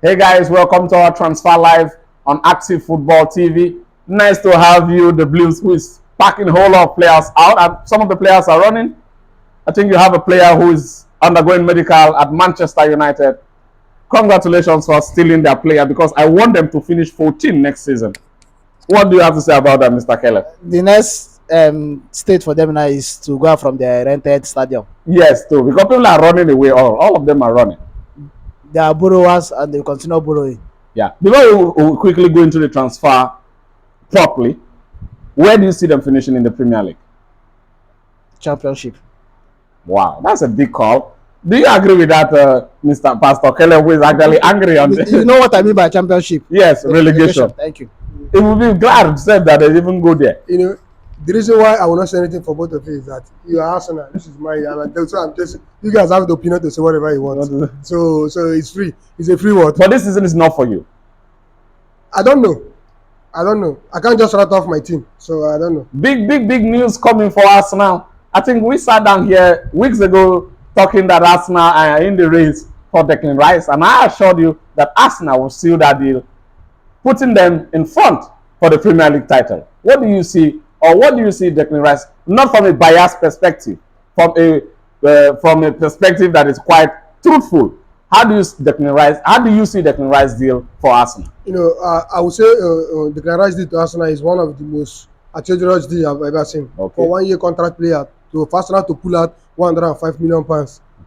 Hey guys, welcome to our transfer live on Active Football TV. Nice to have you, the Blues, who is packing a whole lot of players out, and some of the players are running. I think you have a player who is undergoing medical at Manchester United. Congratulations for stealing their player because I want them to finish 14 next season. What do you have to say about that, Mr. Keller? The next state for them now is to go out from the rented stadium. Yes, too, because people are running away. All of them are running. They are borrowers and they continue borrowing. Yeah. Before we quickly go into the transfer properly, where do you see them finishing in the Premier League? Championship. Wow, that's a big call. Do you agree with that, Mr. Pastor Keller, who is actually angry on this? You know what I mean by championship? Yes, relegation. Thank you. It would be glad said that they even go there. You know, the reason why I will not say anything for both of you is that you are Arsenal, this is mine, and so I'm just, you guys have the opinion to say whatever you want. So it's free. It's a free word. But this season is not for you. I don't know. I can't just write off my team, so I don't know. Big news coming for Arsenal. I think we sat down here weeks ago talking that Arsenal are in the race for Declan Rice, and I assured you that Arsenal will seal that deal, putting them in front for the Premier League title. What do you see, or what do you see Declan Rice, not from a biased perspective, from a perspective that is quite truthful? How do you see Declan Rice deal for Arsenal? You know, I would say the Declan Rice deal to Arsenal is one of the most atrocious deals I've ever seen. Okay. For 1 year contract player to Arsenal to pull out £105 million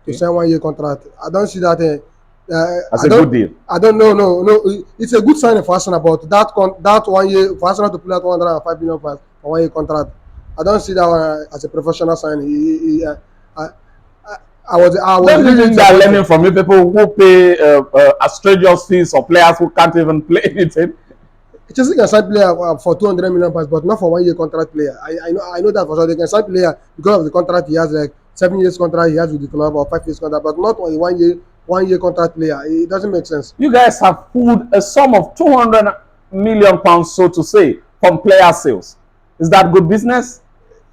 to sign 1 year contract. I don't see that. That's a good deal. I don't know. No, it's a good sign for Arsenal, but that 1 year for Arsenal to pull out £105 million for 1 year contract, I don't see that one as a professional signing. I was. Don't you think they're learning from you people who pay outrageous fees for players who can't even play anything? Chelsea can sign player for £200 million, but not for 1 year contract player. I know that for sure. They can sign player because of the contract he has, like 7 years contract he has with the club or 5 years contract, but not on a 1 year contract player. It doesn't make sense. You guys have pulled a sum of £200 million, so to say, from player sales. Is that good business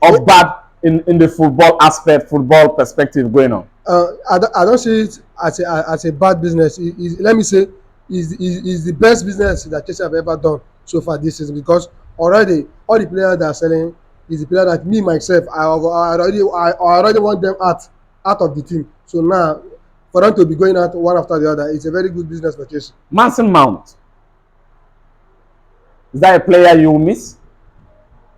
or bad in the football perspective going on? I don't see it as a bad business. Let me say, is the best business that Chelsea have ever done so far this season, because already all the players that are selling is the player that me myself I already want them out of the team. So now for them to be going out one after the other, it's a very good business for Chelsea. Mason Mount, is that a player you will miss?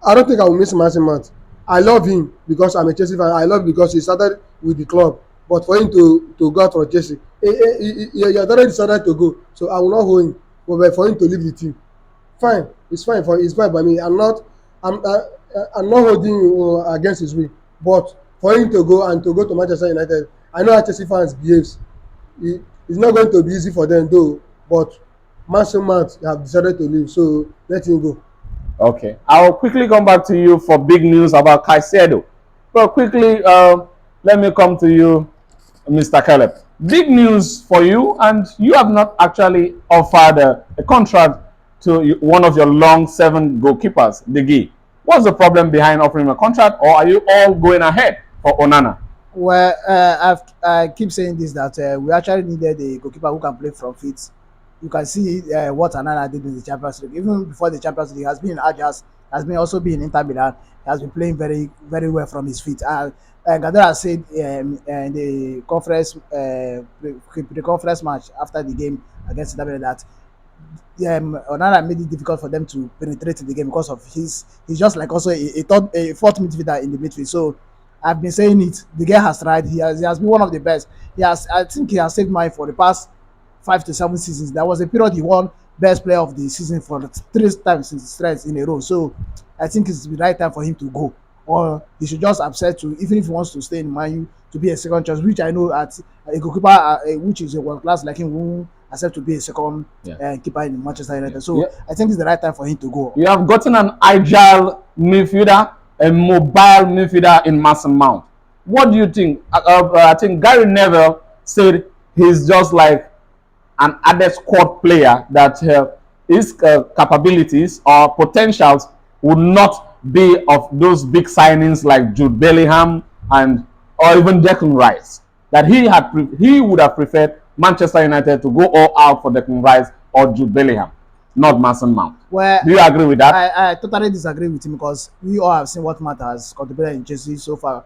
I don't think I will miss Mason Mount. I love him because I'm a Chelsea fan. I love him because he started with the club. But for him to go out for Chelsea, he had already decided to go. So I will not hold him. But for him to leave the team, fine. It's fine by me. I'm not holding him against his will. But for him to go to Manchester United, I know how Chelsea fans behaves. It's not going to be easy for them though. But Mason Mount have decided to leave, so let him go. Okay, I'll quickly come back to you for big news about Caciedo. But quickly, let me come to you, Mr. Caleb. Big news for you, and you have not actually offered a contract to one of your long 7 goalkeepers, De Gea. What's the problem behind offering a contract, or are you all going ahead for Onana? Well, I keep saying this, that we actually needed a goalkeeper who can play from feet. You can see what Onana did in the Champions League. Even before the Champions League, he has been in Ajax, has been also been in Inter Milan. He has been playing very, very well from his feet. Gadara said in the conference, the conference match after the game against Inter Milan that Onana made it difficult for them to penetrate in the game because of he's just like also a fourth midfielder in the midfield. So I've been saying it. The guy has tried. He has been one of the best. I think he has saved mine for the past 5 to 7 seasons. There was a period he won best player of the season for 3 times in a row. So I think it's the right time for him to go, or he should just accept to, even if he wants to stay in Man U, to be a second choice, which I know at a goalkeeper which is a world class like him won't accept to be a second keeper in Manchester United. So I think it's the right time for him to go. You have gotten an agile midfielder, a mobile midfielder in Mason Mount. What do you think? I think Gary Neville said he's just like an added squad player, that his capabilities or potentials would not be of those big signings like Jude Bellingham or even Declan Rice. That he would have preferred Manchester United to go all out for Declan Rice or Jude Bellingham, not Mason Mount. Well, Do you agree with that? I totally disagree with him because we all have seen what Matt has contributed in Chelsea so far.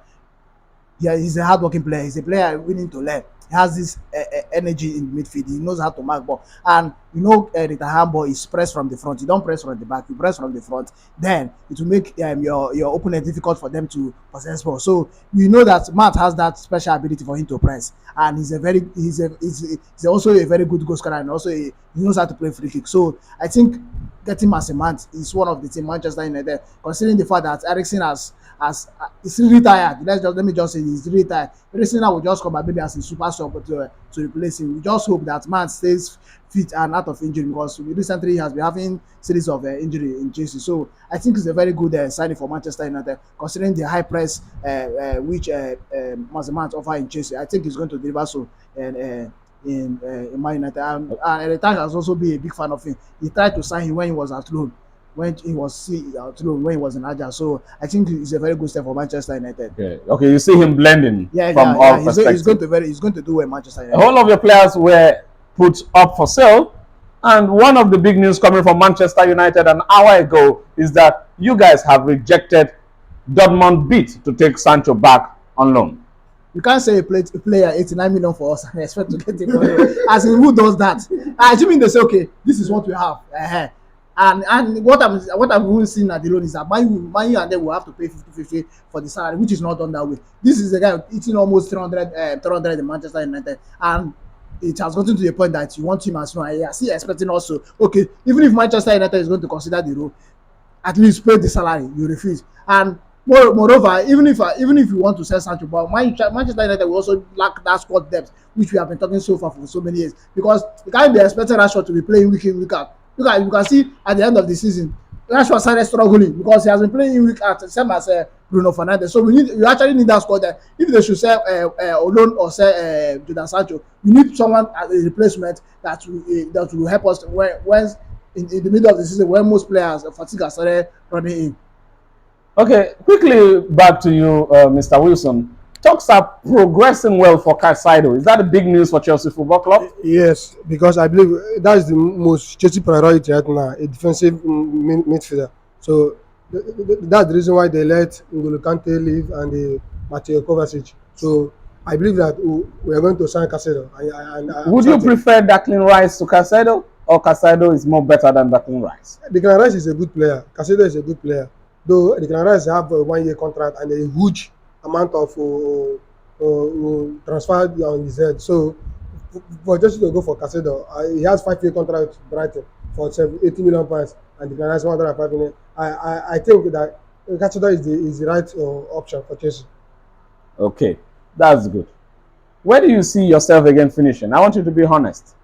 Yeah, he's a hardworking player. He's a player willing to learn. He has this energy in midfield. He knows how to mark ball. And you know, the handball is pressed from the front. You don't press from the back. You press from the front. Then it will make your opponent difficult for them to possess ball. So you know that Matt has that special ability for him to press, and he's also a very good goal scorer, and also he knows how to play free kick. So I think getting Mason Mount is one of the team Manchester United, considering the fact that Eriksen has he's really tired. Let me just say he's really tired. Eriksen now will just come back maybe as a super sub to replace him. We just hope that man stays fit and out of injury because recently he has been having series of injury in Chelsea. So I think it's a very good signing for Manchester United considering the high price which Mason Mount offer in Chelsea. I think he's going to deliver so in Man United. And Eric has also been a big fan of him. He tried to sign him when he was at loan. When he was when he was in Ajax. So I think it's a very good step for Manchester United. Okay, you see him blending from all perspectives. He's going to do well in Manchester United. All of your players were put up for sale, and one of the big news coming from Manchester United an hour ago is that you guys have rejected Dortmund bid to take Sancho back on loan. You can't say a player 89 million for us and expect to get it. As in, who does that? Assuming they say, okay, this is what we have. And what I'm even seeing at the loan is that Man U and they will have to pay 50-50 for the salary, which is not done that way. This is a guy eating almost 300 in Manchester United, and it has gotten to the point that you want him as well. I see expecting also, okay, even if Manchester United is going to consider the role, at least pay the salary, you refuse. And moreover, even if you want to sell Sancho, but Manchester United will also lack that squad depth, which we have been talking so far for so many years, because you can't be expecting Rashford to be playing week in, week out. Look at, you can see at the end of the season, Rashford started struggling because he has been playing in week out, same as Bruno Fernandes. So we actually need that squad there. If they should sell Olone or sell Jadon Sancho, we need someone as a replacement that will help us when in the middle of the season when most players fatigue has started running in. Okay, quickly back to you, Mr. Wilson. Talks are progressing well for Caciedo. Is that a big news for Chelsea Football Club? Yes, because I believe that is the most Chelsea priority right now, a defensive midfielder. So that's the reason why they let N'Golo Kante leave and Mateo Kovacic. So I believe that we are going to sign Caciedo. Would you prefer Declan Rice to Caciedo, or Caciedo is more better than Declan Rice? Declan Rice is a good player. Caciedo is a good player. Though Declan Rice have a 1-year contract and a huge amount of transfer on his head. So for Chelsea to go for Caciedo, he has 5-year contract with Brighton for 80 million pounds, and Declan Rice 105 million. I think that Caciedo is the right option for Chelsea. Okay, that's good. Where do you see yourself again finishing? I want you to be honest.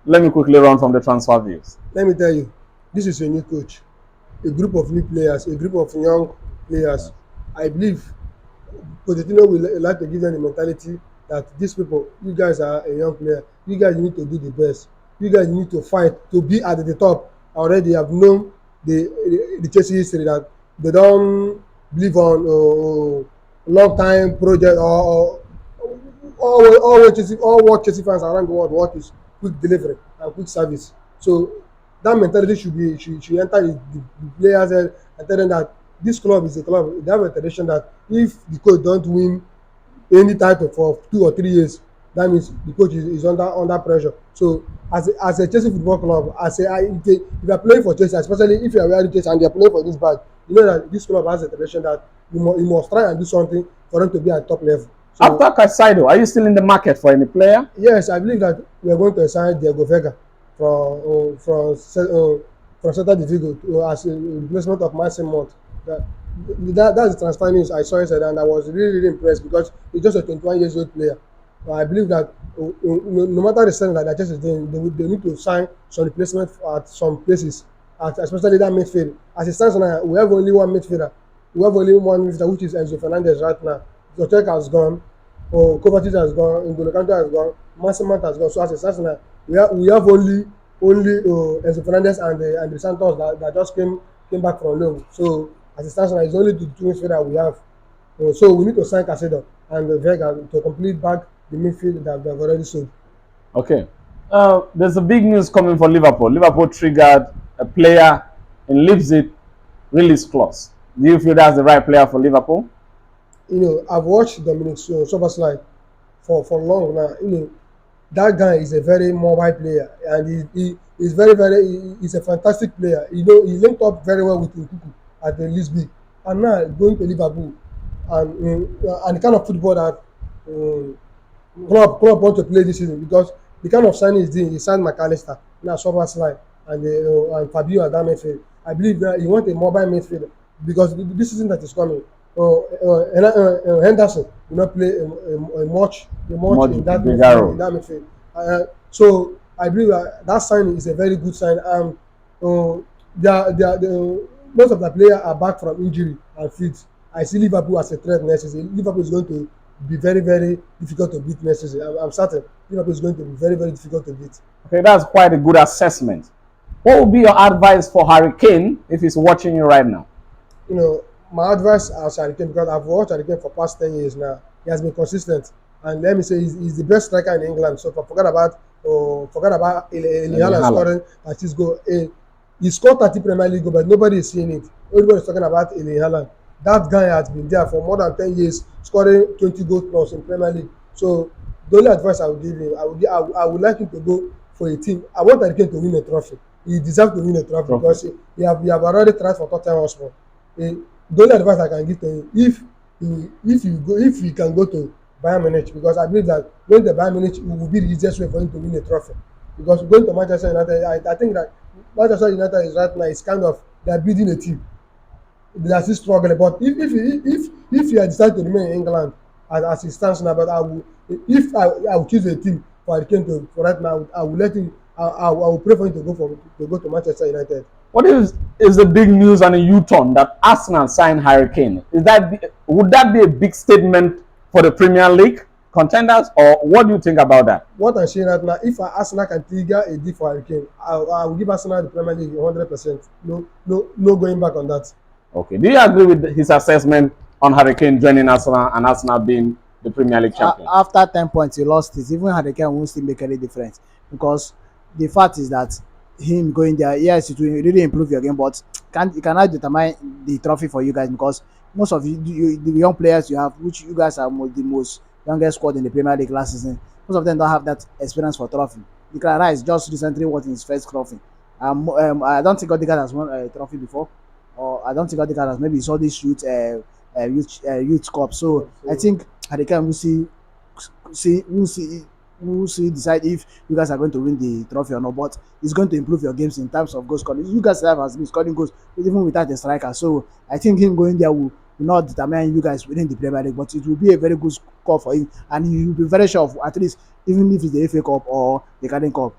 Let me quickly run from the transfer views. Let me tell you, this is a new coach, a group of new players, a group of young players. I believe Pochettino will like to give them the mentality that these people, you guys are a young player, you guys need to do the best, you guys need to fight to be at the top. Already have known the Chelsea history that they don't believe on long time project or what Chelsea fans around the world want is quick delivery and quick service. So that mentality should enter the players and tell them that this club is a club. They have a tradition that if the coach don't win any title for 2 or 3 years, that means the coach is under pressure. So as a Chelsea Football Club, if you are playing for Chelsea, especially if you are wearing Chelsea and you are playing for this badge, you know that this club has a tradition that you must try and do something for them to be at top level. So, after Caciedo, are you still in the market for any player? Yes, I believe that we are going to sign Diego Vega from Celta de Vigo as a replacement of Mason Mount. That's the transfer news I saw yesterday, and I was really impressed because he's just a 21 years old player. I believe that no matter the standard that Chelsea is doing, they need to sign some replacement at some places, especially that midfield. As it stands now, we have only one midfielder. We have only one midfielder, which is Enzo Fernandez right now. Xhaka has gone, Kovacic has gone, N'Golo Kante has gone, Mason Mount has gone. So as it stands now, we have only Enzo Fernandez and the Santos that just came back from loan. So as it stands now, it's only the two midfielders we have. So we need to sign Caciedo and Vega to complete back the midfield that we have already sold. Okay. There's a big news coming for Liverpool. Liverpool triggered a player in Leipzig release clause. Do you feel that's the right player for Liverpool? I've watched Dominic Soboslai for long now. That guy is a very mobile player, and he's he's a fantastic player. He linked up very well with Nkuku at the Lisbon, and now going to Liverpool, and the kind of football that um, club want to play this season, because the kind of signing he's doing, he signed McAllister, now Soboslai, and Fabio at that midfield. I believe that he want a mobile midfield, because this season that is coming, Henderson will not play a much Much in that bigger midfield. In role. that midfield, so I believe that signing is a very good sign. And most of the players are back from injury and fit. I see Liverpool as a threat next season. Liverpool is going to be very difficult to beat next season. I'm certain Liverpool is going to be very difficult to beat. Okay, that's quite a good assessment. What would be your advice for Harry Kane if he's watching you right now? you know, my advice as Harry Kane, because I've watched Harry Kane for past 10 years now. He has been consistent, and let me say he's the best striker in England. So forget about Eli Erling Haaland Haaland. scoring at his goal. He scored 30 Premier League goals, but nobody is seeing it. Everybody is talking about Eli Haaland. That guy has been there for more than 10 years, scoring 20 goals plus in Premier League. So the only advice I would give him, I would like him to go for a team. I want Harry Kane to win a trophy. He deserves to win a trophy because he have already tried for Tottenham Hotspur. The only advice I can give to him, if he can go to Bayern Munich, because I believe that going to Bayern Munich will be the easiest way for him to win a trophy. Because going to Manchester United, I think that Manchester United is right now is kind of they are building a team. They are still struggling. But if he had decided to remain in England as it stands now, but I will choose a team for Harry Kane to for right now, I will let him. I will pray for him to go to Manchester United. What is the big news on a U-turn that Arsenal signed Harry Kane? Would that be a big statement for the Premier League contenders, or what do you think about that? What I'm saying right now, if Arsenal can trigger a deal for Harry Kane, I will give Arsenal the Premier League 100%. No going back on that. Okay. Do you agree with his assessment on Harry Kane joining Arsenal and Arsenal being the Premier League champion? After 10 points, he lost it. Even Harry Kane won't still make any difference, because the fact is that him going there, yes, it will really improve your game, but you cannot determine the trophy for you guys, because most of the young players you have, which you guys are the most youngest squad in the Premier League last season, most of them don't have that experience for trophy. Declan Rice just recently won his first trophy. I don't think Odegaard has won a trophy before, or I don't think Odegaard has. Maybe he saw this youth cup. So I think Harry Kane will see decide if you guys are going to win the trophy or not. But it's going to improve your games in terms of goal scoring. You guys have been scoring goals even without a striker. So I think him going there will not determine you guys winning the Premier League, but it will be a very good score for him, and he will be very sure of at least, even if it's the FA Cup or the Carling Cup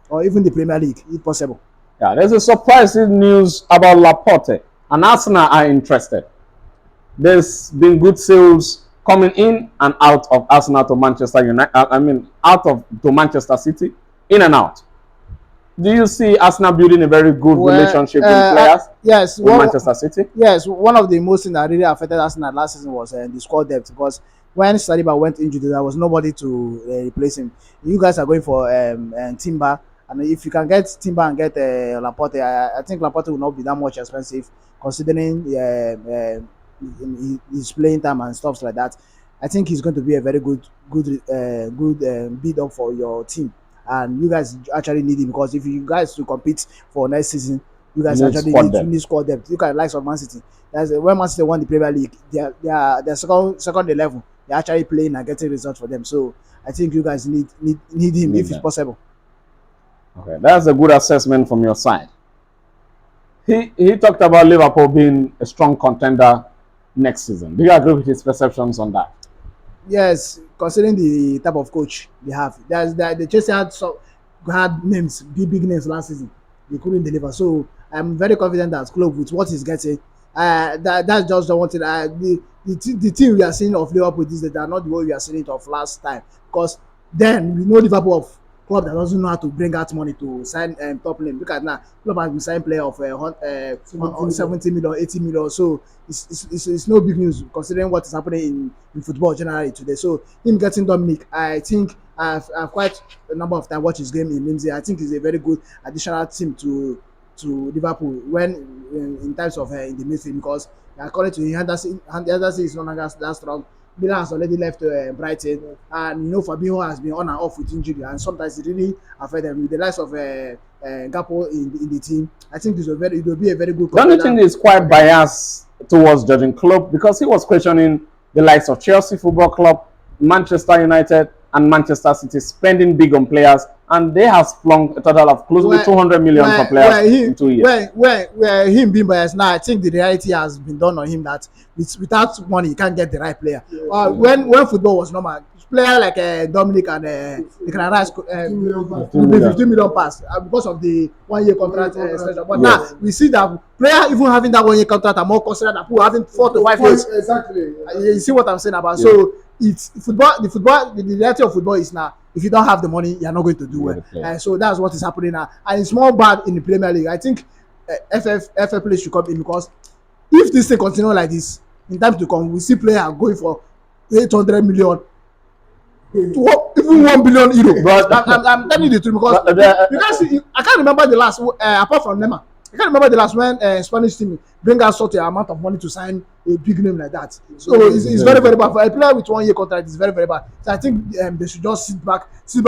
or even the Premier League, if possible. Yeah, there's a surprising news about Laporte, and Arsenal are interested. There's been good sales coming in and out of Arsenal to Manchester United. Out of to Manchester City, in and out. Do you see Arsenal building a very good relationship with players Yes, with Manchester City? yes. One of the most things that really affected Arsenal last season was the squad depth, because when Saliba went injured, there was nobody to replace him. You guys are going for Timber, and if you can get Timber and get Laporte, I think Laporte will not be that much expensive, considering his playing time and stuff like that. I think he's going to be a very good bid up for your team, and you guys actually need him, because if you guys to compete for next season, you guys actually need squad depth. You can like of Man City. That's when Man City won the Premier League, their second level. They're actually playing and getting results for them. So I think you guys need him if it's possible. Okay, that's a good assessment from your side. He talked about Liverpool being a strong contender next season. Do you agree with his perceptions on that? Yes, considering the type of coach they have, the Chelsea had names, big names last season. They couldn't deliver. So I'm very confident that Klopp, with what he's getting, that's just the one thing. The team we are seeing of Liverpool these days are not the way we are seeing it of last time. Because then we know Liverpool of club that doesn't know how to bring out money to sign top name. Look at now, club has been signing player of 70 million, 80 million. So it's no big news considering what is happening in football generally today. So him getting Dominic, I think I've quite a number of times watched his game in Lindsay. I think he's a very good additional team to Liverpool when in terms of in the midfield because according to him, Henderson is no longer that strong. Milan has already left Brighton, and Fabinho has been on and off with injury, and sometimes it really affects them. With the likes of Gakpo in the team, I think it will be a very good. Don't you think he's quite biased towards Jurgen Klopp because he was questioning the likes of Chelsea Football Club, Manchester United, and Manchester City spending big on players, and they have flung a total of close to 200 million for players in 2 years. Where him being biased now, I think the reality has been done on him that without money you can't get the right player. When football was normal, player like Dominic and they can arise 15 million pass because of the 1 year contract extension. But now we see that player even having that 1 year contract are more considered than people having 4 to 5 years. Exactly. You see what I'm saying about? So it's football. The reality of football is now if you don't have the money, you're not going to do well. So that's what is happening now, and it's more bad in the Premier League. I think FF players should come in because if this thing continue like this in time to come, we see players going for 800 million. Even 1 billion euro. But I'm telling you the truth because I can't remember the last apart from Neymar. I can't remember the last when Spanish team bring out such an amount of money to sign a big name like that. So it's very, very bad. For a player with 1 year contract, it's very, very bad. So I think they should just sit back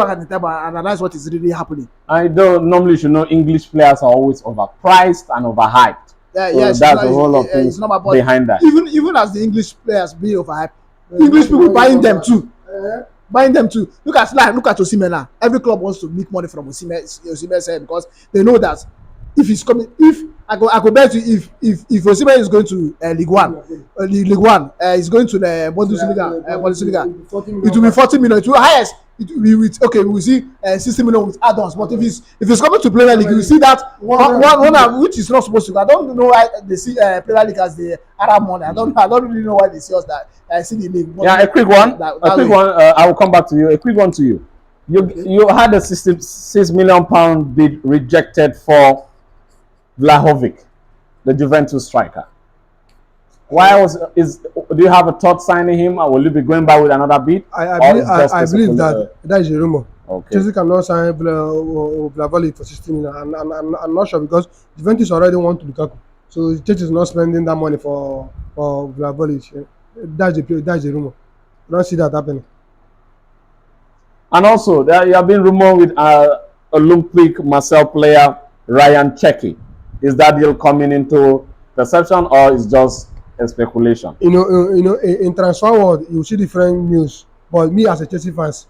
at the table and analyze what is really happening. I don't normally should know English players are always overpriced and overhyped. Yes, that's a whole lot of things behind that. Even as the English players being overhyped, English people buying them too. Look at Osimhen now. Every club wants to make money from Osimhen because they know that if he's coming, if I go bet you if Osimhen is going to League One, he's going to the Bundesliga, it will be 40 million. It will highest. It will be with we will see 60 million with add-ons. But if he's coming to Premier League, you will see that one which is not supposed to. I don't know why they see Premier League as the Arab money. I don't really know why they see us that. I see the league. A quick one. I will come back to you. A quick one to you. You had a 66 million pound bid rejected for Vlahovic, the Juventus striker. Do you have a thought signing him, or will you be going back with another bid? I believe that is a rumor. Okay. Chelsea cannot sign Vlahovic for 16 million. I'm not sure because Juventus already want to Lukaku, so Chelsea is not spending that money for Vlahovic. That's a rumor. I don't see that happening. And also, there have been rumor with Olympic Marseille player Ryan Cherki. Is that deal coming into perception, or is just a speculation? In transfer world, you see different news. But me as a Chelsea fans,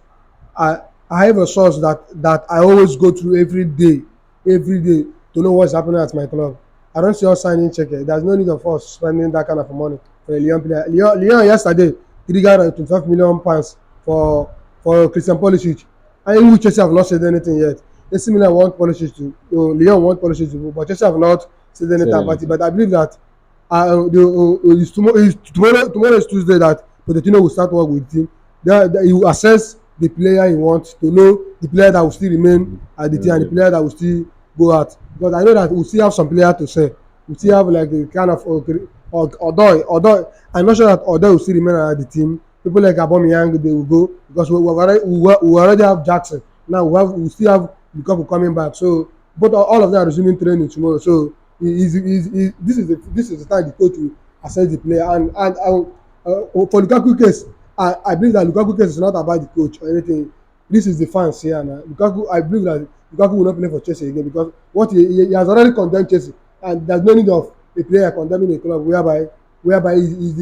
I have a source that I always go through every day to know what's happening at my club. I don't see us signing Cherki. There's no need of us spending that kind of money for a Lyon player. Lyon yesterday triggered 25 million pounds for Christian Pulisic, and we Chelsea have not said anything yet. AC Milan want Pulisic to, Lyon want Pulisic to, but Chelsea have not said anything about it. But I believe that tomorrow is Tuesday that Pochettino will start work with him. He will assess the player he wants to know the player that will still remain at the team and the player that will still go out. Because I know that we still have some players to sell. We still have like a kind of Odoi. I'm not sure that Odoi will still remain at the team. People like Aubameyang, they will go because we already have Jackson. Now we still have Lukaku coming back. So but all of them are resuming training tomorrow. So this is the time the coach will assess the player. And for Lukaku case, I believe that Lukaku case is not about the coach or anything. This is the fans here now. I believe that Lukaku will not play for Chelsea again because he has already condemned Chelsea, and there's no need of a player condemning a club whereby he's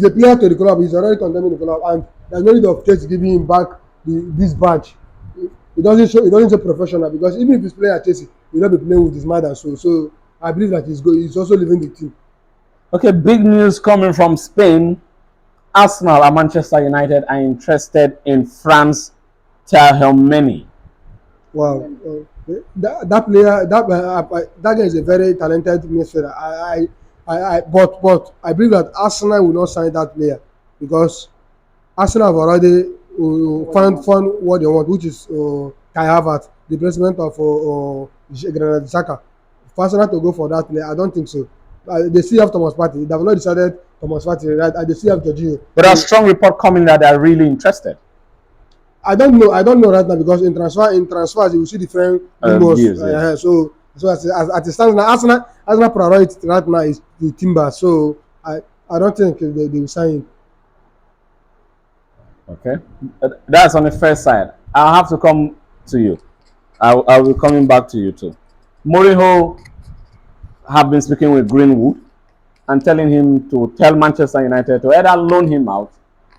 a player to the club. He's already condemning the club, and there's no need of Chelsea giving him back this badge. It doesn't show professional because even if he's playing at Chelsea, he'll not be playing with his mother. So I believe that he's also leaving the team. Okay, big news coming from Spain. Arsenal and Manchester United are interested in France Tchouaméni. Wow, that player, that guy is a very talented midfielder. But I believe that Arsenal will not sign that player because Arsenal have already found what they want, which is Kai Havertz, the replacement of Granit Xhaka. For Arsenal to go for that player, I don't think so. They still have Thomas Partey. They have not decided Thomas Partey, right? And they still have Jorginho. But there's a strong report coming that they're really interested. I don't know. I don't know right now because in transfers you will see different numbers. Yes. So as it stands now, Arsenal priority right now is the Timber. So I don't think they will sign him. Okay, that's on the first side. I'll have to come to you. I will be coming back to you too. Mourinho have been speaking with Greenwood and telling him to tell Manchester United to either loan him out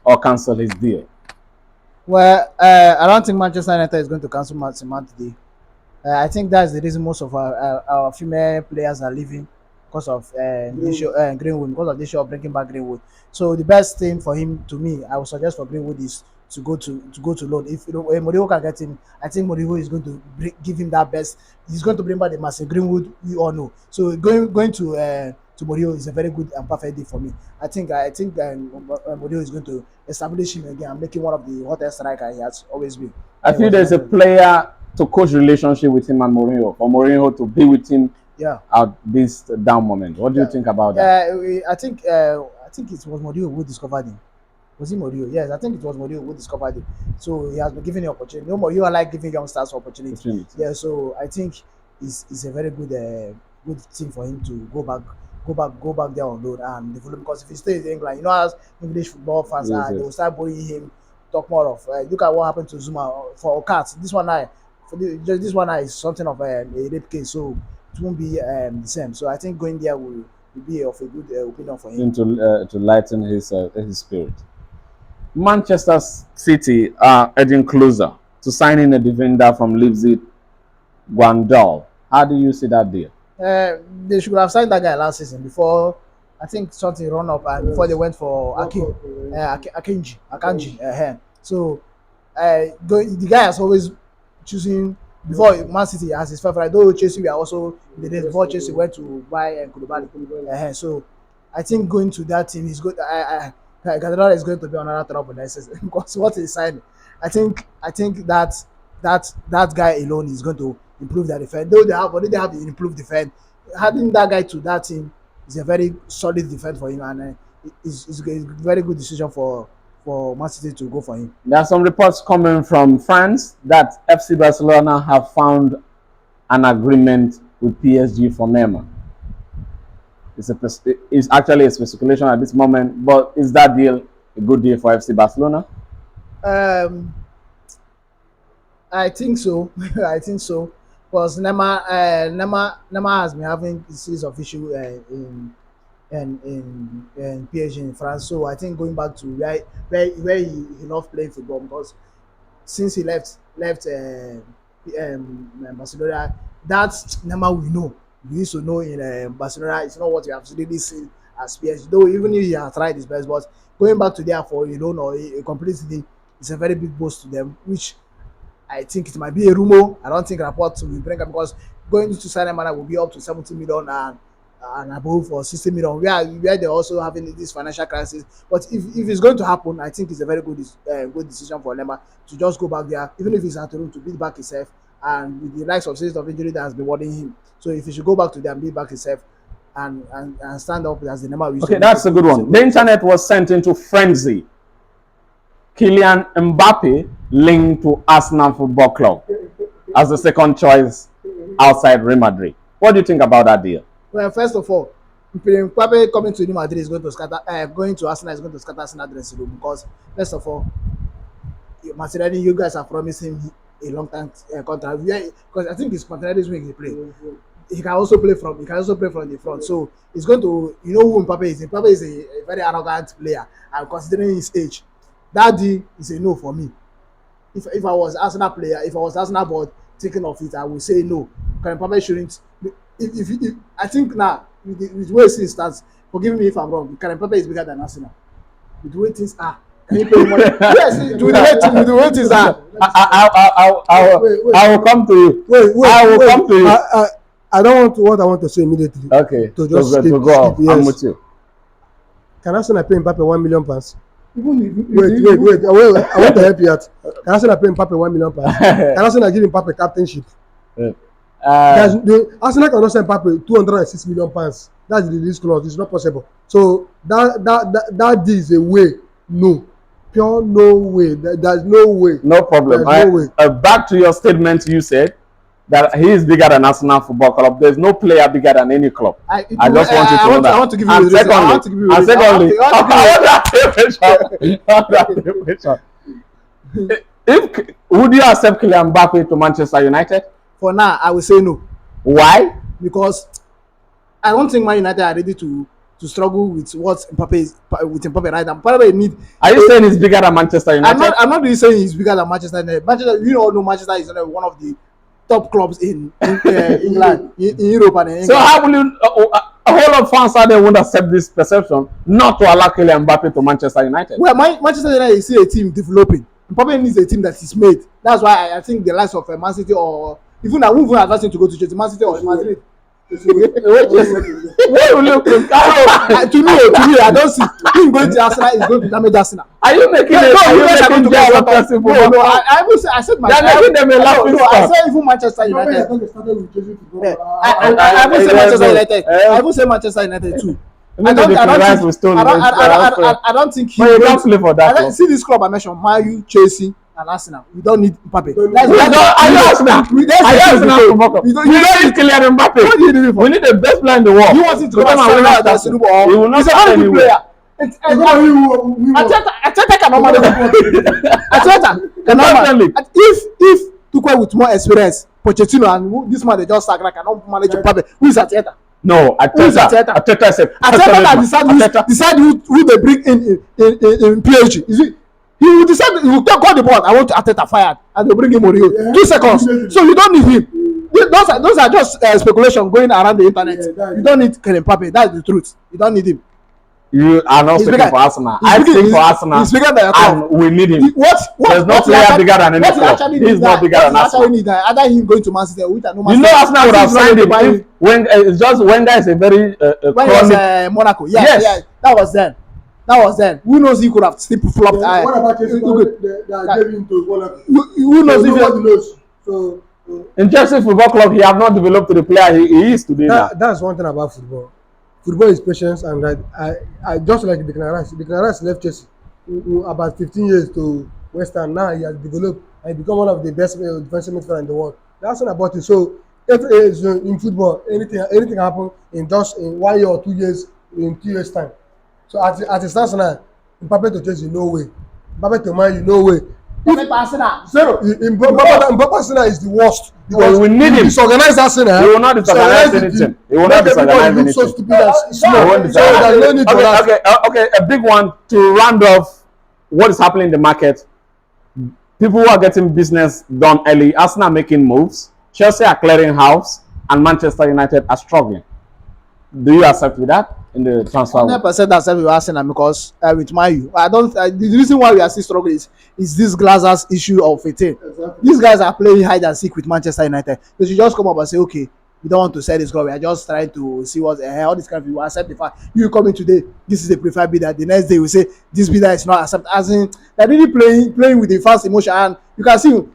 or cancel his deal. Well, I don't think Manchester United is going to cancel Maximan today. I think that's the reason most of our female players are leaving because of Greenwood, because of the issue of bringing back Greenwood. So the best thing for him, to me, I would suggest for Greenwood is to go to loan. If Mourinho can get him, I think Mourinho is going to give him that best. He's going to bring back the massive Greenwood. You all know. So going to Mourinho is a very good and perfect deal for me. I think Mourinho is going to establish him again and make him one of the hottest striker he has always been. I feel there's a player to coach relationship with him and Mourinho, for Mourinho to be with him at this down moment. What do you think about that? I think it was Mourinho who discovered him. Was it Mourinho? Yes, I think it was Mourinho who discovered him. So he has been given the opportunity. No, Mourinho like giving youngsters opportunity. Yeah, so I think it's a very good thing for him to go back there on loan and develop, because if he stays in England, you know, as English football fans are, they will start bullying him, talk more of look at what happened to Zuma for Cats. This one is something of a rape case, so it won't be the same. So I think going there will be of a good opinion for him to lighten his spirit. Manchester City are edging closer to signing a defender from Leipzig, Guandal. How do you see that deal? They should have signed that guy last season before, I think, something run up, and before they went for Akanji. So the guy has always choosing before Man City as his favorite. Though Chelsea were also the days before Chelsea went to buy Koulibaly. So I think going to that team is good. Guardiola is going to be another trouble next season because what he signed, I think that guy alone is going to improve their defense. Though they already have the improved defense, adding that guy to that team is a very solid defense for him, and it's a very good decision for Man City to go for him. There are some reports coming from France that FC Barcelona have found an agreement with PSG for Neymar. It's actually a speculation at this moment, but is that deal a good deal for FC Barcelona? I think so. I think so. Because Neymar has been having a series of issues in PSG in France. So I think going back to where he loved playing football, because since he left Barcelona, that Neymar we know. We used to know in Barcelona, it's not what we have really seen as PSG. Though even if he has tried his best, but going back to there for a loan or a complete thing, it's a very big boost to them, which I think it might be a rumor. I don't think reports will bring up, because going to sign Neymar will be up to 70 million and above, or 60 million. Where they're also having this financial crisis. But if it's going to happen, I think it's a very good decision for Neymar to just go back there, even if he's at room, to build back himself, and with the likes of series of injury that has been worrying him. So if he should go back to them, build back himself, and stand up as the Neymar. Okay, that's a good one. The internet was sent into frenzy. Kylian Mbappe linked to Arsenal Football Club as the second choice outside Real Madrid. What do you think about that deal? Well, first of all, Mbappe coming to Real Madrid is going to scatter. Going to Arsenal is going to scatter Arsenal dressing room, because first of all, Martinelli, you guys are promising him a long-term contract. Because I think it's Martinelli's wing he play. He can also play from the front. So he's going to, you know who Mbappe is. Mbappe is a very arrogant player, and considering his age, that deal is a no for me. If I was Arsenal player, if I was Arsenal board thinking of it, I would say no. Mbappe shouldn't. If I think now with the way it stands, forgive me if I'm wrong, Mbappe is bigger than Arsenal. With the way things are, can you pay money? Yes, with the way things are. I will come to you. I will come to you. I don't want to, what I want to say immediately. Okay. To just go. Yes. I'm with you. Can Arsenal pay Mbappe £1 million? Wait. I want to help you out. Can Arsenal pay Mbappe £1 million? Can Arsenal give Mbappe captainship? Arsenal cannot send Mbappe £206 million. That's the release clause. It's not possible. So that is a way. No, pure no way. There's no way. No problem. No way. Back to your statement, you said that he is bigger than Arsenal Football Club. There's no player bigger than any club. I just want you to know that. I want to give you a reason. I want to give you a reason. Would you accept Kylian Mbappe to Manchester United? For now, I will say no. Why? Because I don't think Man United are ready to struggle with what Mbappe is with Mbappe right now. Mbappe need. Are you saying he's bigger than Manchester United? I'm not really saying he's bigger than Manchester United. Manchester, you all know Manchester is one of the top clubs in England, in Europe and in England. So how will you? A whole lot of fans out there won't accept this perception not to allow Kylian Mbappe to Manchester United. Well, Manchester United is still a team developing. Mbappe needs a team that is made. That's why I think the likes of Man City or even I won't advise him to go to Chelsea, Man City or Madrid. Where will you think? To me, I don't see him going to Arsenal is going to damage Arsenal. Are you making a person? No, I said my. You're making them a laughing stock. I said even Manchester United. I will say Manchester United. I will say Manchester United too. I don't think he will not play for that. See this club I mentioned, Man U, Chelsea, and Arsenal. We don't need Mbappe. Are you Arsenal? We don't need Kylian Mbappe. We need the best player in the world. You want him to come and win out that Super Bowl? He will not start anywhere. Ateta cannot manage. Ateta cannot manage. If Tuchel with more experience, Pochettino and this man they just sack cannot manage Mbappe. Who is Ateta? No, Ateta said. Ateta decide who they bring in PSG. He will decide. He will call the board. I want Ateta fired, and they bring him Mourinho. Yeah. 2 seconds. So you don't need him. Those are just speculation going around the internet. You don't need Kylian Mbappe. That's the truth. You don't need him. You are not speaking for Arsenal. I speak for Arsenal. He's bigger than your club. And we need him. There's no player bigger than any club. He's not bigger than Arsenal. Either him going to Man City, which I know. You know Arsenal would have signed him when it's just when there is a very when was Monaco. Yes. That was then. Who knows he could have still flopped. What about Chelsea? They gave him to Monaco. Who knows if nobody knows. So in Chelsea Football Club, he have not developed to the player he is today. That's one thing about football. Football is patience, and I just like Declan Rice. Declan Rice left Chelsea about 15 years to West Ham. Now he has developed and become one of the best defensive midfielders in the world. That's not about it. So in football, anything happen in 1 year or 2 years, in 2 years time. So as it stands now, Mbappe to Chelsea, no way. Mbappe to Man U, no way. Mbappe Arsenal is the worst. Because we need him. Disorganized Arsenal. He will not disorganize anything. He will not disorganize anything. So stupid as small. Okay. A big one to round off what is happening in the market. People who are getting business done early. Arsenal making moves. Chelsea are clearing house, and Manchester United are struggling. Do you accept with that in the transfer? 100% accept with Arsenal because with Man U, I don't. The reason why we are still struggling is this Glazers issue of 18. Exactly. These guys are playing hide and seek with Manchester United. They should just come up and say, okay, we don't want to sell this club. We are just trying to see what's all this kind of people accept the fact you come in today. This is the preferred bidder. The next day we say this bidder is not accepted. As in, they're really playing with the fast emotion, and you can see.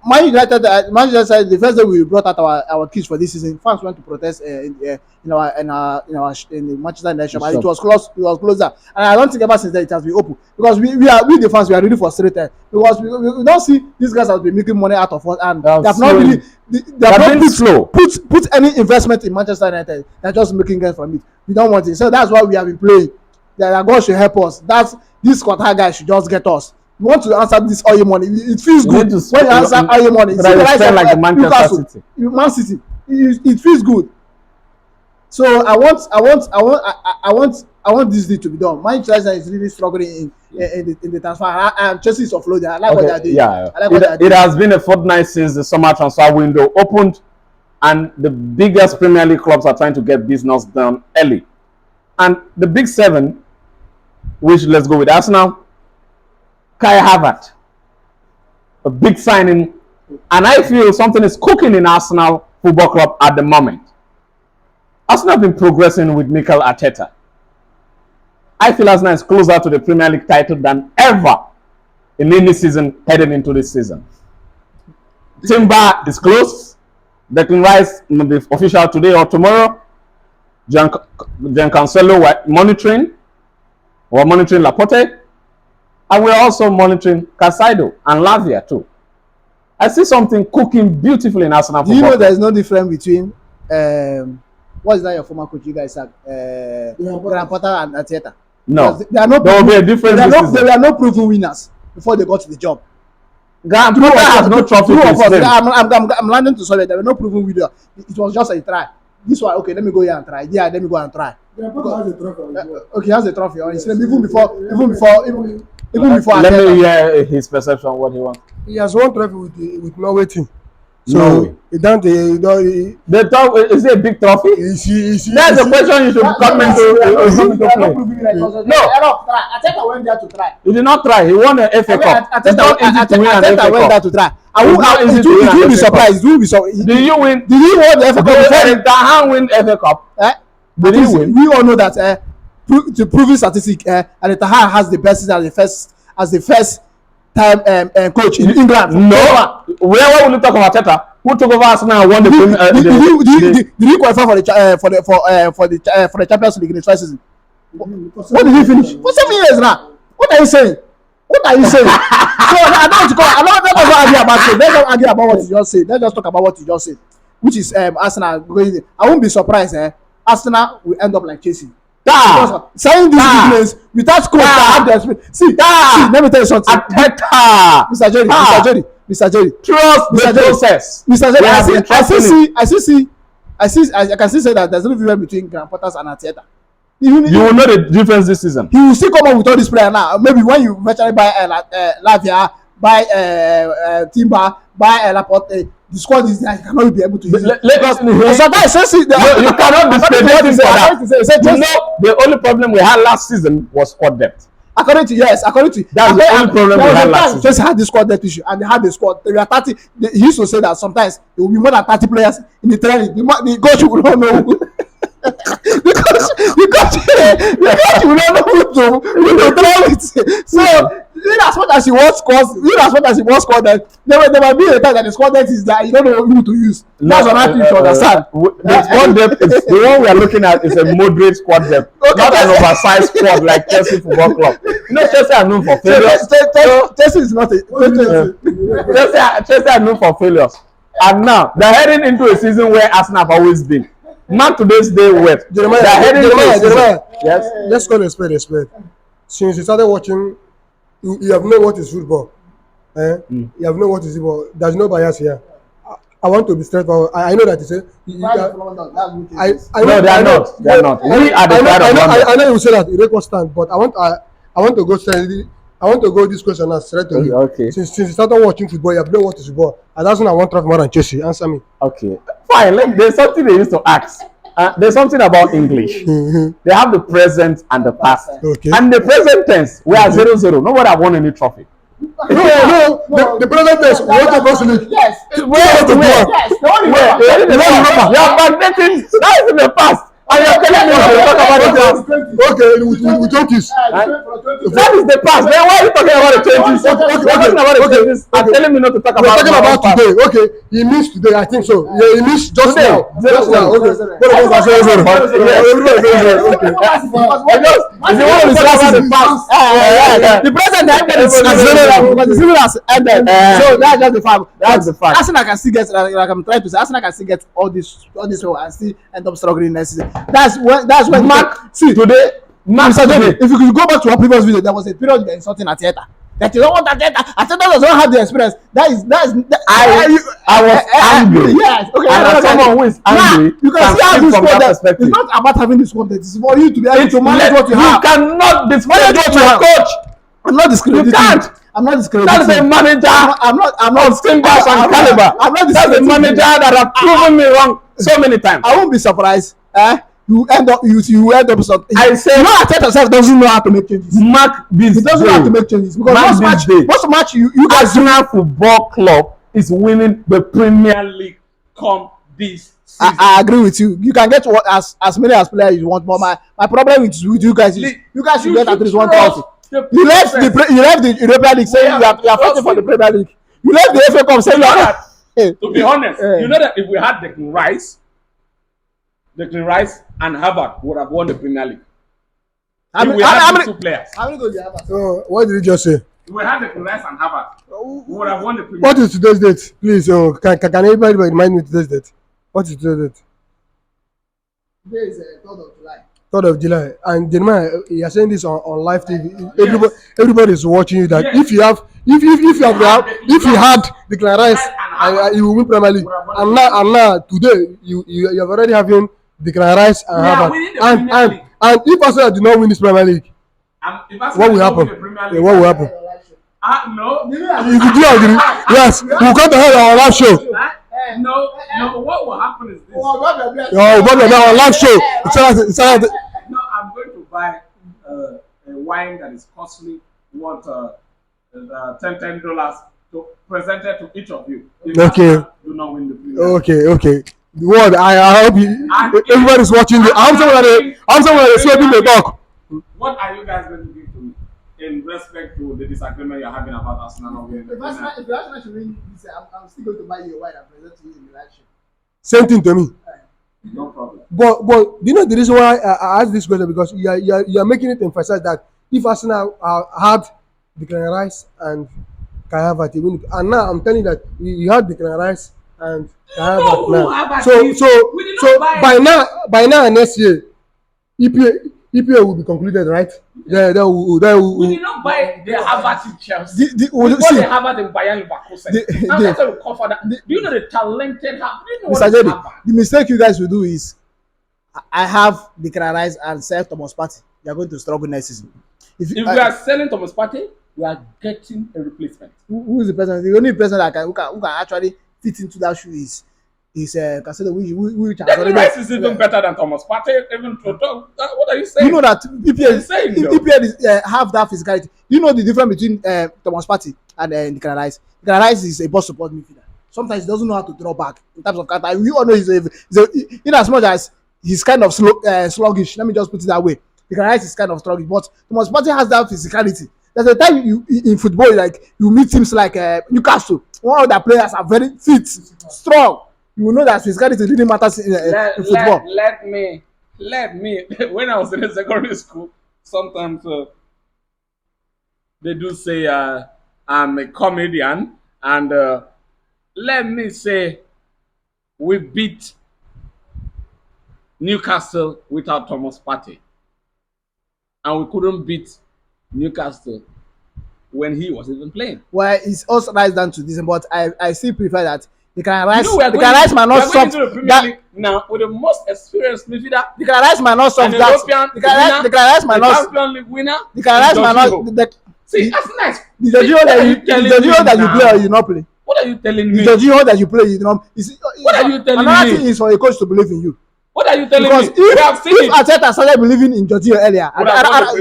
Man United, the first day we brought out our kits for this season, fans went to protest in the Manchester United shop, and it was closed. It was closer, and I don't think ever since then it has been open because we the fans, we are really frustrated because we don't see these guys have been making money out of us, and they have not really put any investment in Manchester United. They're just making gains from it. We don't want it, so that's why we have been playing. That God should help us. This Qatar guy should just get us. You want to answer this oil money? It feels good when you answer oil money. It's like Manchester City. Man City. It feels good. So I want this deal to be done. Manchester is really struggling in the transfer. And Chelsea is offloading. I like what they're doing. Yeah. It has been a fortnight since the summer transfer window opened, and the biggest Premier League clubs are trying to get business done early. And the big seven, which let's go with Arsenal. Kai Havertz, a big signing, and I feel something is cooking in Arsenal Football Club at the moment. Arsenal have been progressing with Mikel Arteta. I feel Arsenal is closer to the Premier League title than ever in any season heading into this season. Timber is close. Declan Rice will be official today or tomorrow. Jan Cancelo we're monitoring Laporte. And we're also monitoring Caciedo and Lavia too. I see something cooking beautifully in Arsenal. Do you know there's no difference between what is that your former coach you guys have? Graham Potter and Arteta? No. There will be a difference. There are no proven winners before they got to the job. Graham Potter has no trophy. I'm landing to say there were no proven winners. It was just a try. This one, okay, let me go here and try. Yeah, let me go and try. Okay, he has a trophy on his name even before. Let me hear his perception what he wants. He has won trophy with Norway team. So he don't. The top is it a big trophy? That's the question you should come into play. No, Arteta went there to try. He did not try. He won an FA Cup. It's not easy to win an FA Cup. Went there to try. I will be surprised. Did you win? Did you win the FA Cup? Did Tahan win FA Cup? Did he win? We all know that the proven statistic and Tahan has the best season as the first time coach in England. No. Where will you talk about Arteta? Who took over Arsenal and won the Premier Did he qualify for the Champions League in the first season? What did he finish? For 7 years now. What are you saying? So I don't argue about it. Let's not argue about what you just said. Let's just talk about what you just said, which is Arsenal going. I won't be surprised. Arsenal will end up like Chelsea. Saying this business without coach that have the experience. See, let me tell you something. Mr. Jerry. Trust the process. Mr. Jerry, I can still say that there's no difference between Graham Potter and Arteta. You will know the difference this season. He will still come up with all these players now. Maybe when you eventually buy Lavia, buy Timber, buy Laporte, the squad is there. You cannot be able to use it. Sometimes you cannot discredit him for that. The only problem we had last season was squad depth. According to that's the only problem we had last season. Just had the squad depth issue, and they had the squad. They were 30. He used to say that sometimes there will be more than 30 players in the training. The coach will not know. because you don't know who to throw it. So in as much as he wants scores, then there might be a time that the squad depth is that you don't know who to use. That's what I think to understand. The squad depth is the one we are looking at is a moderate squad depth, not an oversized squad like Chelsea Football Club. You know, Chelsea are known for failures. Chelsea is not a Chelsea are known for failures, and now they're heading into a season where Arsenal have always been. Not today's day wet. Jeremiah, yes. Let's call a spade a spade. Since you started watching, you have known what is football. You have known what is football. There's no bias here. I want to be straightforward. I know that you say. No, they are not. We are the side of London. I know you say that you record stand, but I want to go straight. I want to go this question now straight to you. Okay. Since you started watching football, you have known what is football. And that's when I want to have more than Chelsea. Answer me. Okay. Fine. There's something they used to ask. There's something about English. They have the present and the past. Okay. And the present tense, we are 0-0. Nobody have won any trophy. No. The present tense, we want to go to league. Yes. Where? You are magneting. That is in the past. And you're telling me to talk about the past. Okay, we talk this. That is the past. Then why are you talking about the 20s? You're talking about the 20s and telling me not to talk about the past. We're talking about today. Okay, he missed today. I think so. Yeah, he missed just now. Just now. Okay. Because if you want to talk about the past, the present is ended. So that's just the fact. That's the fact. Arsenal can still get, like I'm trying to say, Arsenal can still get all this and still end up struggling next season. That's when Mark today. Mr. Johnny, if you could go back to our previous video, there was a period you were insulting Arteta. That you don't want Arteta. Arteta does not have the experience. I was angry. Yes. Okay. And someone who is angry, you can see how this from that squad. perspective. It's not about having this content. It's for you to be able to manage what you have. You cannot discredit your coach. I'm not discrediting. You can't. I'm not discrediting. That's a manager. I'm not Stimbers and Caliber. That's a manager that have proven me wrong so many times. I won't be surprised. You end up something. I say Arteta self doesn't know how to make changes. Mark this. He doesn't know how to make changes because most match you guys. Arsenal Football Club is winning the Premier League come this I agree with you. You can get what as many as players you want, but my problem with you guys is you guys should get at least 1,000. You left the Europa League saying you are fighting for the Premier League. You left the FA Cup saying you are. To be honest, you know that if we had Declan Rice and Harvard would have won the Premier League. How many two players? How many goals do you have? What did you just say? If we had Declan Rice and Harvard, we would have won the Premier League. What is today's date? Please, can everybody remind me today's date? What is today's date? Today is 3rd of July. 3rd of July. And Jeremiah, you are saying this on live TV. Everybody is watching you. That if you had Declan Rice, you will win Premier League. And now today you have already having Declan Rice and Harvard. And if Arsenal do not win this Premier League, what will happen? What will happen? No. You do agree? Yes. We'll come to have our live show. No. What will happen is this. Our live show. No, I'm going to buy a wine that is costly, worth $10 to present it to each of you. Okay. Do not win the Premier League. Okay. The word I hope everybody's watching. I'm someone that's sweeping the talk. What are you guys going to give to me in respect to the disagreement you're having about Arsenal not winning? If Arsenal should win this, I'm still going to buy you a wine and present to you in the live show. Same thing to me. No problem. But you know the reason why I asked this question, because you are making it emphasize that if Arsenal had Declan Rice and Kai Havertz, and now I'm telling you that you had Declan Rice and Kai Havertz now. So by now next year, EPL will be concluded, right? We did not buy the Havertz in Chelsea. We bought the Havertz in Bayern Leverkusen. Now that's how we cover that. Do you know the talented Havertz? Do you know Mr. Jody, the mistake you guys will do is, I have Declan Rice and sell Thomas Partey. You are going to struggle next season. If we are selling Thomas Partey, we are getting a replacement. Who is the person? The only person that who can actually fit into that shoe is Caciedo, which has already. Rice is even better than Thomas Partey. Even to talk. What are you saying? You know that EPL have that physicality. You know the difference between Thomas Partey and Declan Rice. Declan Rice is a boss support midfielder. Sometimes he doesn't know how to draw back in terms of counter. We all know he's in as much as he's kind of sluggish. Let me just put it that way. Declan Rice is kind of sluggish, but Thomas Partey has that physicality. There's a time you in football, like you meet teams like Newcastle. One of their players are very fit, strong. You will know that physicality really matters in football. Let me. When I was in secondary school, sometimes they do say I'm a comedian, and let me say we beat Newcastle without Thomas Partey, and we couldn't beat Newcastle when he was even playing. Well, it's also right down to this, but I still prefer that. Declan Rice might not solve that now with the most experienced midfielder. Declan Rice might not solve that. Declan Rice might not. Champions League winner. Declan Rice might not. See, that's nice. The Jorginho that you play or you not play. What are you telling me? The Jorginho that you play, you know. What are you telling me? Another thing is for a coach to believe in you. What are you telling me? Because if Arteta started believing in Jorginho earlier,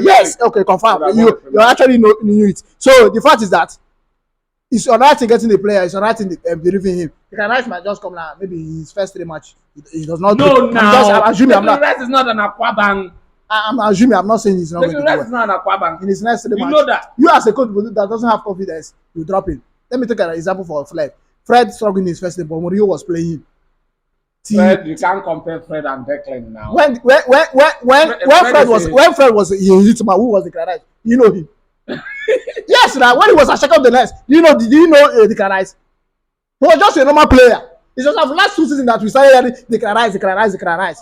yes, okay, confirm. You actually knew it. So the fact is that it's alright in getting the player. It's alright in believing him. Declan Rice might just come now. Maybe his first 3 matches, he does not. No, I'm assuming Declan Rice is not an aquabank. I'm assuming. I'm not saying he's not. Declan Rice is not an aquabank. In his next 3 matches, you know that. You as a coach that doesn't have confidence, you drop him. Let me take an example for Fred. Fred struggled in his first game, but Mourinho was playing him. Fred, you can't compare Fred and Declan now. When Fred was in Hitman, who was Declan Rice? You know him. Yes, now when he was a Xhaka of the Nest, did you know Declan Rice? He was just a normal player. It's just the last 2 seasons that we started hearing Declan Rice.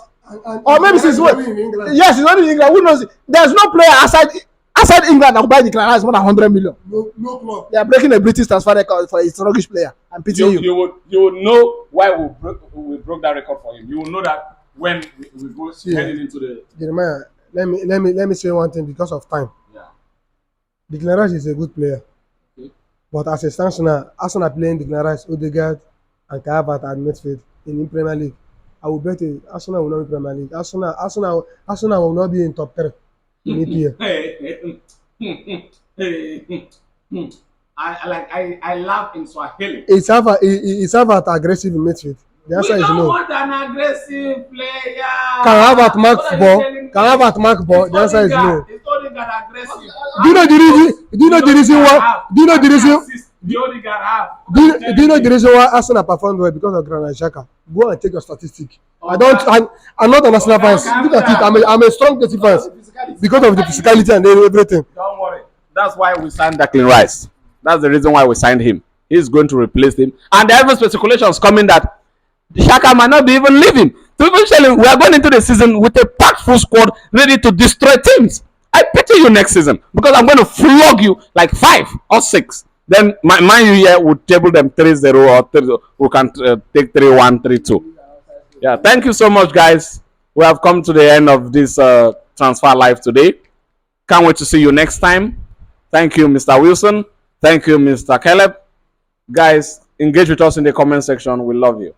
Or maybe since when? Yes, he's only in England. Who knows? There's no player outside England that will buy Declan Rice more than 100 million. No club. They are breaking a British transfer record for a sluggish player and pitying you. You would know why we broke that record for him. You will know that when we go heading into the. Jeremiah, let me say one thing because of time. Declan Rice is a good player. Okay. But as it stands now, Arsenal playing Declan Rice, Odegaard, and Kai Havertz at midfield in the Premier League. I will bet you Arsenal will not be Premier League. Arsenal will not be in top 3 in EPL. I laugh in Swahili. It's Harvard aggressive in midfield. The answer We is don't no. want an aggressive player. Can Harvard mark What are you ball? telling me? Can Harvard mark ball? It's The answer is no. Odegaard. It's Odegaard aggressive. Do you know the reason? Do you know the reason why? Do you know the reason? The Odegaard have. Do you know the reason why Arsenal performed well? Because of Granit Xhaka. Go and take your statistic. I'm not an Arsenal fan. Look at it. I'm a strong Chelsea fan because of the physicality and everything. Don't worry. That's why we signed Declan Rice. That's the reason why we signed him. He's going to replace him. And there are speculations coming that Xhaka might not be even leaving. So eventually, we are going into the season with a packed full squad ready to destroy teams. I pity you next season because I'm going to flog you like 5 or 6. Then my you here would table them 3-0 or 3. We can take 3-1, 3-2. Yeah, thank you so much, guys. We have come to the end of this transfer live today. Can't wait to see you next time. Thank you, Mr. Wilson. Thank you, Mr. Caleb. Guys, engage with us in the comment section. We love you.